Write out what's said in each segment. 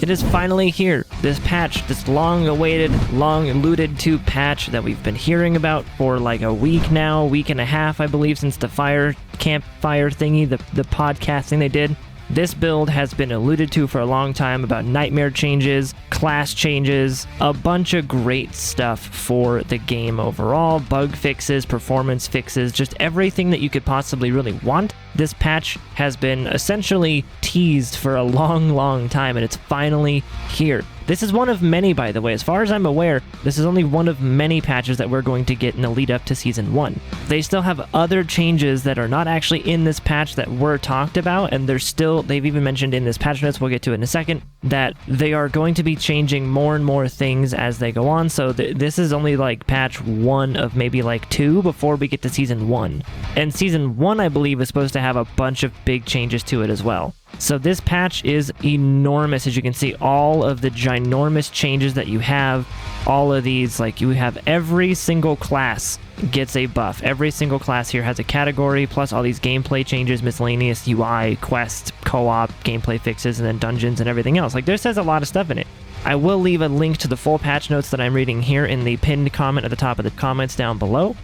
It is finally here. This patch, this long-awaited, long-alluded to patch that we've been hearing about for like a week now, week and a half, I believe, since the campfire thingy, the podcasting they did. This build has been alluded to for a long time about nightmare changes, class changes, a bunch of great stuff for the game overall, bug fixes, performance fixes, just everything that you could possibly really want. This patch has been essentially teased for a long time, and it's finally here. This is one of many, by the way. As far as I'm aware, this is only one of many patches that we're going to get in the lead up to Season 1. They still have other changes that are not actually in this patch that were talked about, and they've even mentioned in this patch notes, we'll get to it in a second, that they are going to be changing more and more things as they go on, so this is only like patch 1 of maybe like 2 before we get to Season 1. And Season 1, I believe, is supposed to have a bunch of big changes to it as well. So this patch is enormous. As you can see, all of the ginormous changes that you have, all of these, like you have every single class gets a buff. Every single class here has a category, plus all these gameplay changes, miscellaneous UI, quest, co-op, gameplay fixes, and then dungeons and everything else. Like, this has a lot of stuff in it. I will leave a link to the full patch notes that I'm reading here in the pinned comment at the top of the comments down below.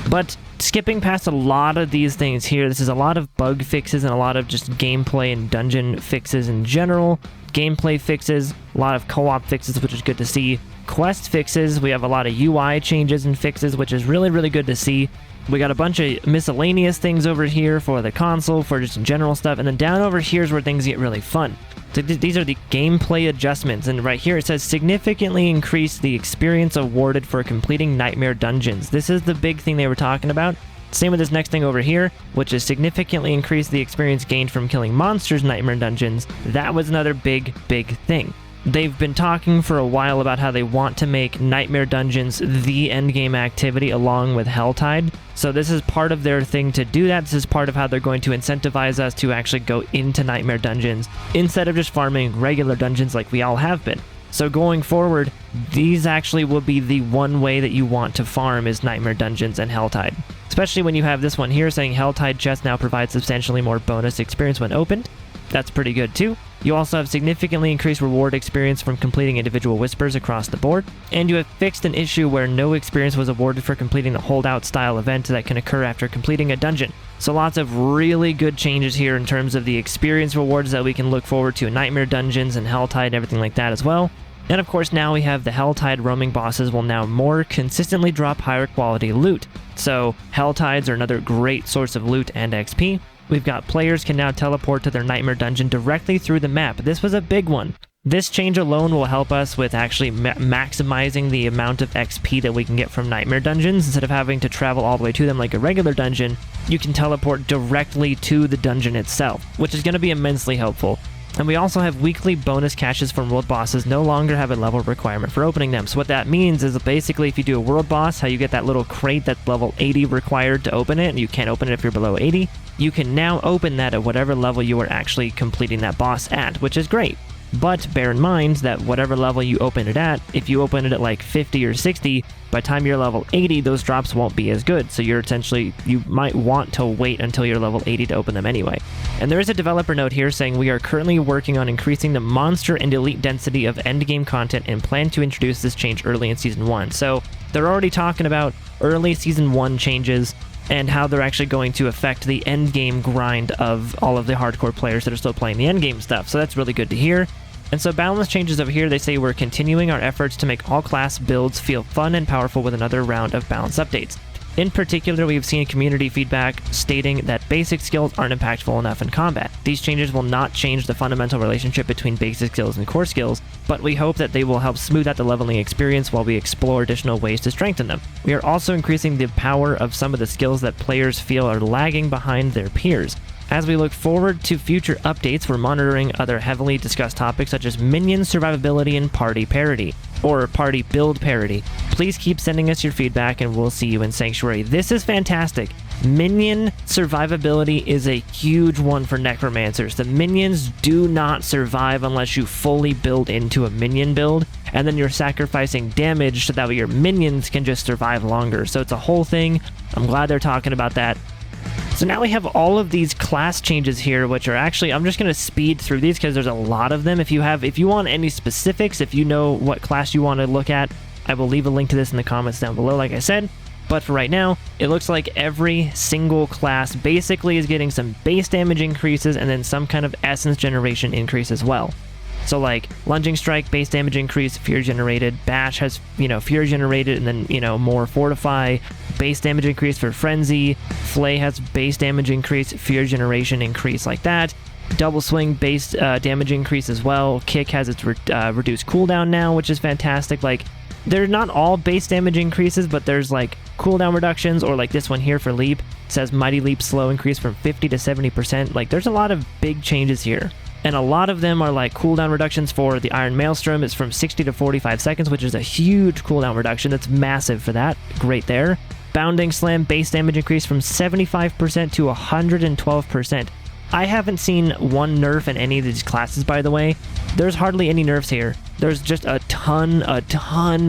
But skipping past a lot of these things here, this is a lot of bug fixes and a lot of just gameplay and dungeon fixes in general. Gameplay fixes, a lot of co-op fixes, which is good to see. Quest fixes, we have a lot of UI changes and fixes, which is really good to see. We got a bunch of miscellaneous things over here for the console, for just general stuff, and then down over here is where things get really fun. So these are the gameplay adjustments, and right here it says significantly increase the experience awarded for completing nightmare dungeons. This is the big thing they were talking about. Same with this next thing over here, which is significantly increase the experience gained from killing monsters in nightmare dungeons. That was another big thing. They've been talking for a while about how they want to make Nightmare Dungeons the endgame activity along with Helltide. So this is part of their thing to do that. This is part of how they're going to incentivize us to actually go into Nightmare Dungeons instead of just farming regular dungeons like we all have been. So going forward, these actually will be the one way that you want to farm is Nightmare Dungeons and Helltide. Especially when you have this one here saying Helltide chests now provide substantially more bonus experience when opened. That's pretty good too. You also have significantly increased reward experience from completing individual whispers across the board, and you have fixed an issue where no experience was awarded for completing the holdout style event that can occur after completing a dungeon. So lots of really good changes here in terms of the experience rewards that we can look forward to in Nightmare Dungeons and Helltide and everything like that as well. And of course now we have the Helltide roaming bosses will now more consistently drop higher quality loot. So Helltides are another great source of loot and XP. We've got players can now teleport to their Nightmare Dungeon directly through the map. This was a big one. This change alone will help us with actually maximizing the amount of XP that we can get from Nightmare Dungeons. Instead of having to travel all the way to them like a regular dungeon, you can teleport directly to the dungeon itself, which is going to be immensely helpful. And we also have weekly bonus caches from world bosses no longer have a level requirement for opening them. So what that means is basically if you do a world boss, how you get that little crate that's level 80 required to open it, and you can't open it if you're below 80, you can now open that at whatever level you are actually completing that boss at, which is great. But bear in mind that whatever level you open it at, if you open it at like 50 or 60, by the time you're level 80, those drops won't be as good. So you might want to wait until you're level 80 to open them anyway. And there is a developer note here saying we are currently working on increasing the monster and elite density of endgame content and plan to introduce this change early in Season 1. So they're already talking about early Season 1 changes and how they're actually going to affect the endgame grind of all of the hardcore players that are still playing the endgame stuff. So that's really good to hear. And so balance changes over here, they say we're continuing our efforts to make all class builds feel fun and powerful with another round of balance updates. In particular, we've seen community feedback stating that basic skills aren't impactful enough in combat. These changes will not change the fundamental relationship between basic skills and core skills, but we hope that they will help smooth out the leveling experience while we explore additional ways to strengthen them. We are also increasing the power of some of the skills that players feel are lagging behind their peers. As we look forward to future updates, we're monitoring other heavily discussed topics such as minion survivability and party parity, or party build parity. Please keep sending us your feedback and we'll see you in Sanctuary. This is fantastic. Minion survivability is a huge one for Necromancers. The minions do not survive unless you fully build into a minion build, and then you're sacrificing damage so that way your minions can just survive longer. So it's a whole thing. I'm glad they're talking about that. So now we have all of these class changes here, which are actually, I'm just going to speed through these because there's a lot of them. If you want any specifics, if you know what class you want to look at, I will leave a link to this in the comments down below, like I said. But for right now, it looks like every single class basically is getting some base damage increases and then some kind of essence generation increase as well. So like Lunging Strike, base damage increase, Fear generated. Bash has, Fear generated and then, more Fortify. Base damage increase for Frenzy. Flay has base damage increase, Fear generation increase like that. Double Swing base damage increase as well. Kick has its reduced cooldown now, which is fantastic. Like, they're not all base damage increases, but there's like cooldown reductions, or like this one here for Leap. It says Mighty Leap slow increase from 50 to 70%. Like, there's a lot of big changes here. And a lot of them are like cooldown reductions. For the Iron Maelstrom, it's from 60 to 45 seconds, which is a huge cooldown reduction. That's massive for that. Great there. Bounding Slam base damage increase from 75% to 112%. I haven't seen one nerf in any of these classes, by the way. There's hardly any nerfs here. There's just a ton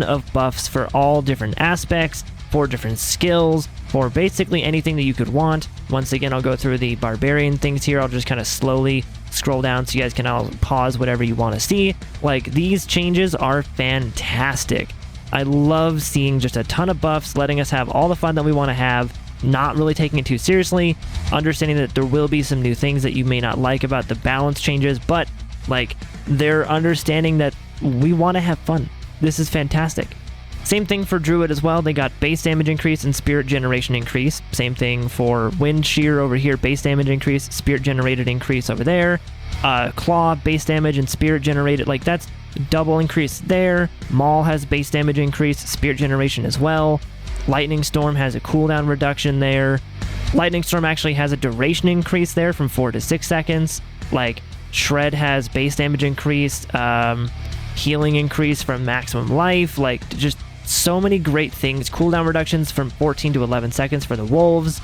of buffs for all different aspects, for different skills, for basically anything that you could want. Once again, I'll go through the Barbarian things here. I'll just kind of slowly scroll down so you guys can all pause whatever you want to see. Like, these changes are fantastic. I love seeing just a ton of buffs, letting us have all the fun that we want to have, not really taking it too seriously, understanding that there will be some new things that you may not like about the balance changes, but like, they're understanding that we want to have fun. This is fantastic. Same thing for Druid as well. They got base damage increase and spirit generation increase. Same thing for Wind Shear over here, base damage increase, spirit generated increase over there. Claw, base damage and spirit generated, like that's double increase there. Maul has base damage increase, spirit generation as well. Lightning Storm has a cooldown reduction there. Lightning Storm actually has a duration increase there from 4 to 6 seconds. Like, Shred has base damage increased, healing increase from maximum life, like just so many great things. Cooldown reductions from 14 to 11 seconds for the Wolves.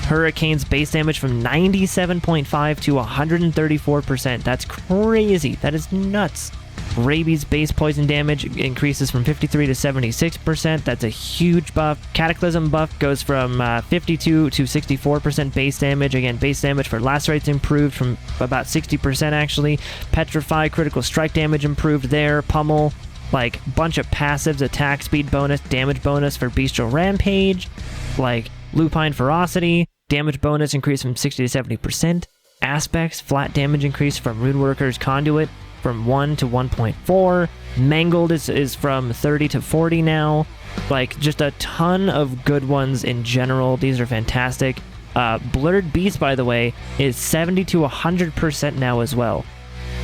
Hurricane's base damage from 97.5 to 134%. That's crazy. That is nuts. Rabies base poison damage increases from 53 to 76%. That's a huge buff. Cataclysm buff goes from 52 to 64% base damage. Again, base damage for lacerates improved from about 60% actually. Petrify critical strike damage improved there. Pummel, like bunch of passives, attack speed bonus, damage bonus for Bestial Rampage. Like Lupine Ferocity, damage bonus increased from 60 to 70%. Aspects, flat damage increase from Runeworker's Conduit from 1 to 1.4. Mangled is from 30 to 40 now. Like, just a ton of good ones in general. These are fantastic. Blurred Beast, by the way, is 70 to 100% now as well.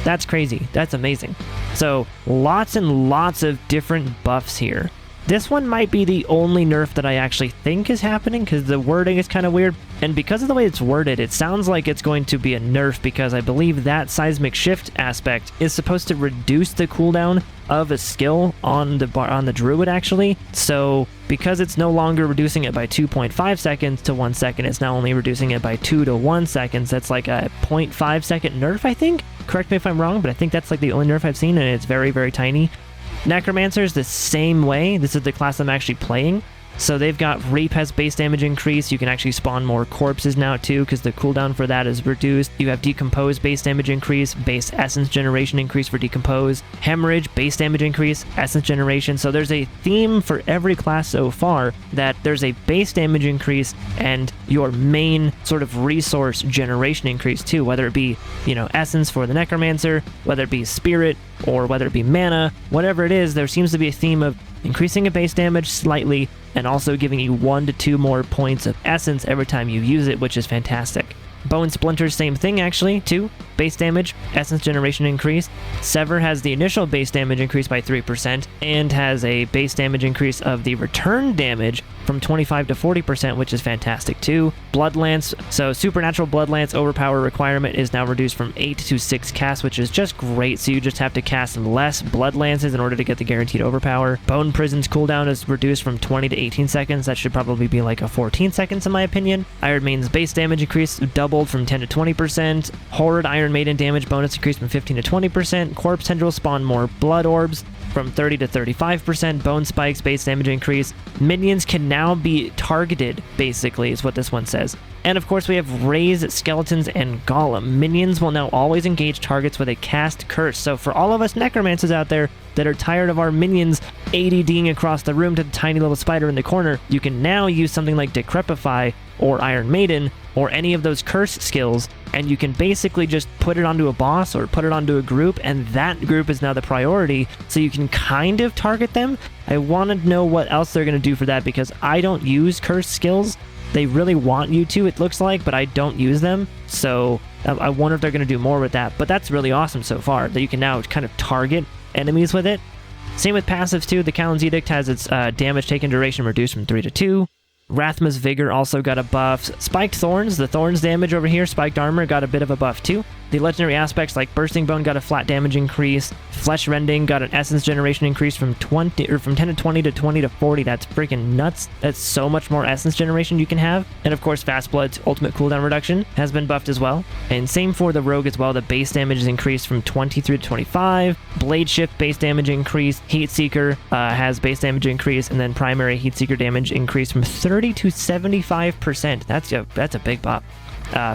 That's crazy. That's amazing. So, lots and lots of different buffs here. This one might be the only nerf that I actually think is happening, because the wording is kind of weird. And because of the way it's worded, it sounds like it's going to be a nerf, because I believe that seismic shift aspect is supposed to reduce the cooldown of a skill on the Druid, actually. So because it's no longer reducing it by 2.5 seconds to 1 second, it's now only reducing it by 2 to 1 seconds. That's like a 0.5 second nerf, I think. Correct me if I'm wrong, but I think that's like the only nerf I've seen, and it's very, very tiny. Necromancer is the same way. This is the class I'm actually playing. So they've got Reap has base damage increase. You can actually spawn more corpses now too, because the cooldown for that is reduced. You have Decompose base damage increase, base essence generation increase for Decompose. Hemorrhage base damage increase, essence generation. So there's a theme for every class so far, that there's a base damage increase and your main sort of resource generation increase too, whether it be, essence for the Necromancer, whether it be spirit, or whether it be mana, whatever it is, there seems to be a theme of increasing a base damage slightly and also giving you 1 to 2 more points of essence every time you use it, which is fantastic. Bone Splinter, same thing actually, too. Base damage, essence generation increase. Sever has the initial base damage increase by 3% and has a base damage increase of the return damage from 25 to 40%, which is fantastic too. Bloodlance, so Supernatural Bloodlance overpower requirement is now reduced from 8 to 6 casts, which is just great. So you just have to cast less Bloodlances in order to get the guaranteed overpower. Bone Prison's cooldown is reduced from 20 to 18 seconds. That should probably be like a 14 seconds in my opinion. Iron Maiden's base damage increase doubled from 10 to 20%. Horrid Iron Maiden damage bonus increased from 15 to 20%. Corpse Tendrils spawn more Blood Orbs from 30 to 35%. Bone Spikes base damage increase. Minions can now be targeted, basically, is what this one says. And of course we have Raise, Skeletons, and Golem. Minions will now always engage targets with a cast curse. So for all of us Necromancers out there that are tired of our minions ADDing across the room to the tiny little spider in the corner, you can now use something like Decrepify or Iron Maiden or any of those curse skills, and you can basically just put it onto a boss or put it onto a group, and that group is now the priority, so you can kind of target them. I want to know what else they're going to do for that, because I don't use curse skills. They really want you to, it looks like, but I don't use them, so I wonder if they're going to do more with that. But that's really awesome so far, that you can now kind of target enemies with it. Same with passives too. The Callan's Edict has its damage taken duration reduced from 3 to 2. Rathma's Vigor also got a buff. Spiked Thorns, the Thorns damage over here, Spiked Armor got a bit of a buff too. The legendary aspects like Bursting Bone got a flat damage increase. Flesh Rending got an essence generation increase from 10 to 20 to 20 to 40. That's freaking nuts. That's so much more essence generation you can have. And of course, Fast Blood's ultimate cooldown reduction has been buffed as well. And same for the Rogue as well. The base damage is increased from 23 to 25. Blade Shift base damage increase. Heat Seeker has base damage increase, and then primary Heat Seeker damage increased from 30 to 75%. That's a big buff.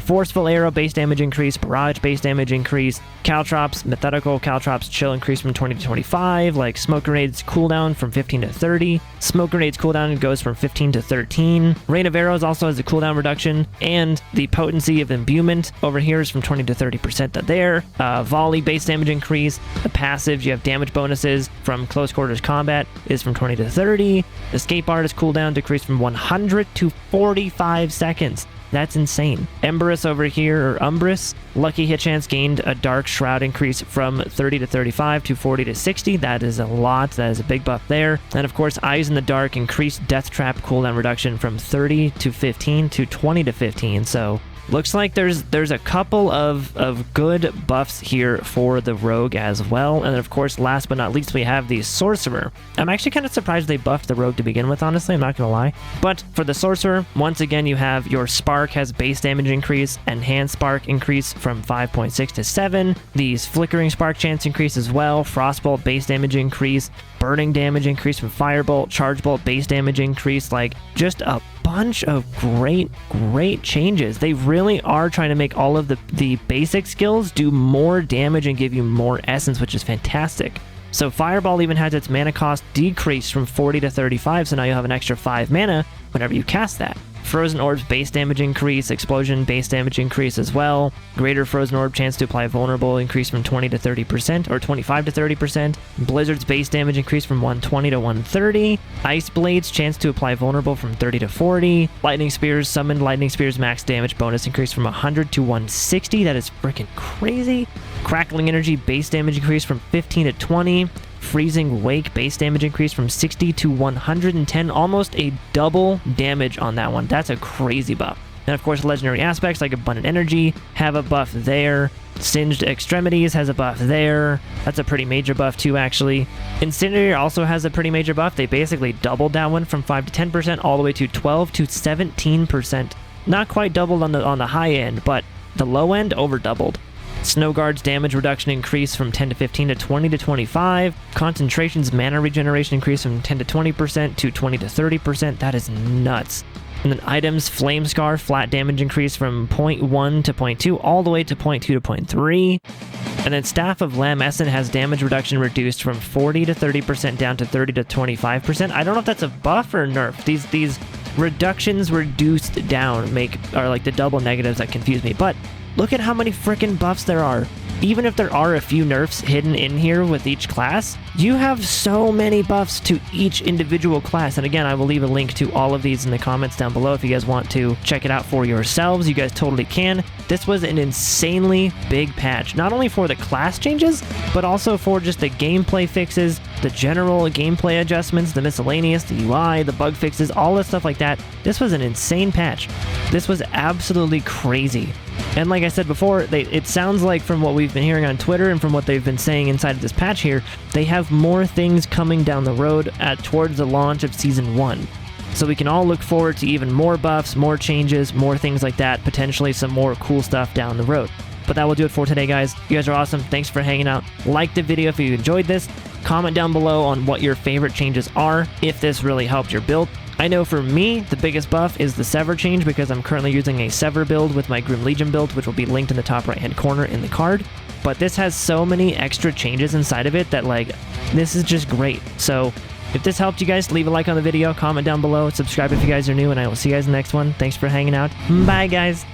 Forceful Arrow base damage increase, Barrage base damage increase, Caltrops, Methodical Caltrops chill increase from 20 to 25, like Smoke Grenade's cooldown from 15 to 30. Smoke Grenade's cooldown goes from 15 to 13. Rain of Arrows also has a cooldown reduction, and the Potency of Imbuement over here is from 20 to 30% there. Volley base damage increase. The passives, you have damage bonuses from close quarters combat is from 20 to 30. Escape Artist cooldown decreased from 100 to 45 seconds. That's insane. Emberus over here, or Umbrus, Lucky Hit Chance gained a Dark Shroud increase from 30 to 35 to 40 to 60. That is a lot. That is a big buff there. And of course, Eyes in the Dark increased Death Trap cooldown reduction from 30 to 15 to 20 to 15. So looks like there's a couple of good buffs here for the Rogue as well. And of course, last but not least, we have the Sorcerer. I'm actually kind of surprised they buffed the Rogue to begin with, honestly, I'm not gonna lie. But for the Sorcerer, once again, you have your Spark has base damage increase, Enhanced Spark increase from 5.6 to 7. These Flickering Spark chance increase as well. Frostbolt base damage increase, Burning damage increase from Firebolt, Charge Bolt base damage increase, like just a bunch of great changes. They really are trying to make all of the basic skills do more damage and give you more essence, which is fantastic. So Fireball even has its mana cost decreased from 40 to 35, so now you'll have an extra 5 mana whenever you cast that. Frozen Orb's base damage increase, Explosion base damage increase as well. Greater Frozen Orb chance to apply vulnerable increase from 20 to 30%, or 25 to 30%. Blizzard's base damage increase from 120 to 130. Ice Blade's chance to apply vulnerable from 30 to 40. Lightning Spears, Summoned Lightning Spears max damage bonus increase from 100 to 160. That is freaking crazy. Crackling Energy base damage increase from 15 to 20. Freezing Wake base damage increase from 60 to 110, almost a double damage on that one. That's a crazy buff. And of course, legendary aspects like Abundant Energy have a buff there. Singed Extremities has a buff there. That's a pretty major buff too, actually. Incendiary also has a pretty major buff. They basically doubled that one from 5 to 10% all the way to 12 to 17%. Not quite doubled on the high end, but the low end over doubled. Snowguard's damage reduction increase from 10 to 15 to 20 to 25. Concentration's mana regeneration increase from 10 to 20% to 20 to 30%. That is nuts. And then items, Flame Scar, flat damage increase from 0.1 to 0.2 all the way to 0.2 to 0.3. And then Staff of Lamesson has damage reduction reduced from 40 to 30% down to 30 to 25%. I don't know if that's a buff or a nerf. These reductions reduced down are like the double negatives that confuse me. But look at how many freaking buffs there are. Even if there are a few nerfs hidden in here with each class, you have so many buffs to each individual class. And again, I will leave a link to all of these in the comments down below if you guys want to check it out for yourselves. You guys totally can. This was an insanely big patch, not only for the class changes, but also for just the gameplay fixes, the general gameplay adjustments, the miscellaneous, the UI, the bug fixes, all the stuff like that. This was an insane patch. This was absolutely crazy. And like I said before, it sounds like from what we've been hearing on Twitter and from what they've been saying inside of this patch here, they have more things coming down the road towards the launch of Season 1. So we can all look forward to even more buffs, more changes, more things like that, potentially some more cool stuff down the road. But that will do it for today, guys. You guys are awesome. Thanks for hanging out. Like the video if you enjoyed this. Comment down below on what your favorite changes are, if this really helped your build. I know for me, the biggest buff is the Sever change because I'm currently using a Sever build with my Grim Legion build, which will be linked in the top right-hand corner in the card. But this has so many extra changes inside of it that, like, this is just great. So if this helped you guys, leave a like on the video, comment down below, subscribe if you guys are new, and I will see you guys in the next one. Thanks for hanging out. Bye, guys.